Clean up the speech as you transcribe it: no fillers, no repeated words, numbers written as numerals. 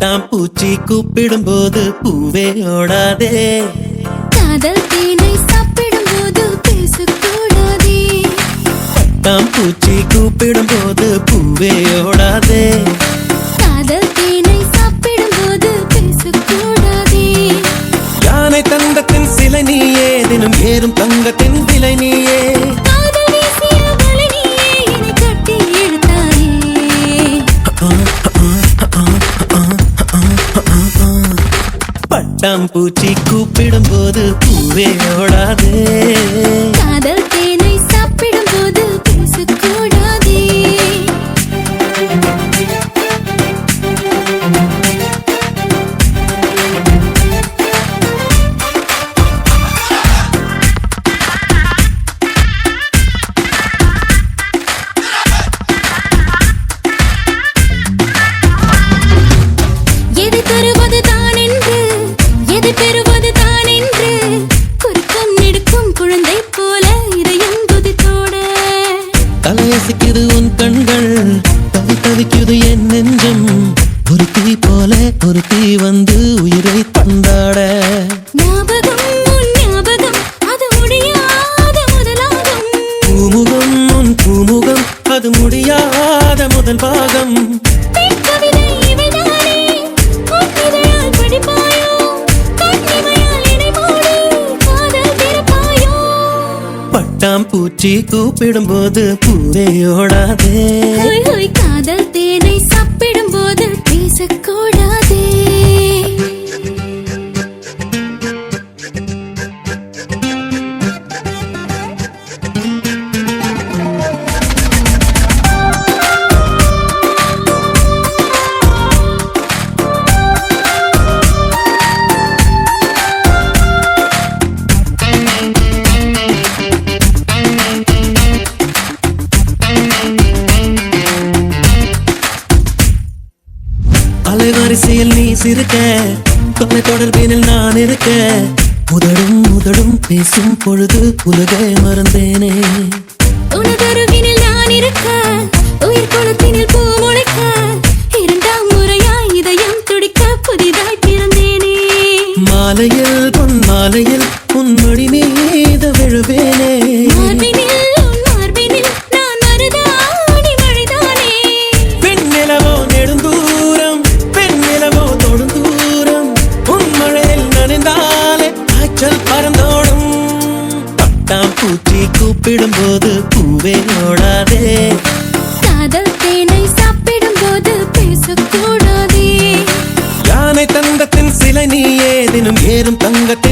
பட்டாம்பூச்சி கூப்பிடும் போது பூவே ஓடாதே. காதல் தேனை சாப்பிடும் போது பேசக்கூடாதே. பட்டாம்பூச்சி கூப்பிடும் போது பூவே ஓடாதே. காதல் தேனை சாப்பிடும் போது பேசக்கூடாதே. யானை தங்கத்தின் சிலை நீயே, தினம் ஏறும் தங்கத்தின் விலை நீயே. காதல் வீசிய வலை நீயே, என்னை கட்டி இழுத்தாயே. பட்டாம்பூச்சி கூப்பிடும் போது பூவே ஓடாதே. காதல் தேனை சாப்பிடும் போது பேசக்கூடாதே. எது தருவது தான் என்று, எது பெறுவது தான் என்று, குறுக்கம் நெடுக்கும் குழந்தை போல இதயம் குதித்தோட. தலையசிக்குது உன் கண்கள், தவி தவிக்குது என் நெஞ்சம். ஒரு தீ போல ஒரு தீ வந்து உயிரை தந்தாட. ஞாபகம் உன் ஞாபகம், அது முடியாத முதலாகும். பூமுகம் உன் பூமுகம், அது முடியாத முதல் பாகம். பெண் கவிதை இவைதானே, உன் இதழால் படிப்பாயோ, கண்ணிமையால் என்னை மூடி காதல் திறப்பாயோ. பட்டாம்பூச்சி கூப்பிடும் போது பூவே ஓடாதே. ஹோய் ஹோய் காதல் தேனை சாப்பிடும் போது பேசக்கூடாதே. அலைவரிசையில் நீ சிரிக்க, தொலை தொடர்பினில் நான் இருக்க. முதடும் முதடும் பேசும் பொழுது உலகை மறந்தேனே. உனதருகினில் நான் இருக்க, உயிர் குளத்தினில் பூ முளைக்க. இரண்டாம் முறையாய் இதயம் துடிக்க புதிதாய் பிறந்தேனே. மாலையில் பொன் மாலையில் உன் மடி மீத விழுவேனே. மார்பினில் உன் மார்பினில் நான் மருதாணி மழைதானே. பெண்ணிலவோ நெடுந்தூரம், பெண்ணிலவோ தொடுந்தூரம். உன் மழையில் நனைந்தாலே காய்ச்சல் பறந்தோடும். பட்டாம்பூச்சி கூப்பிடும் போது பூவே ஓடாதே. காதல் தேனை சாப்பிடும் போது பேசக்கூடாதே. யானை தங்கத்தின் சிலை நீயே, தினம் ஏறும் தங்கத்தின்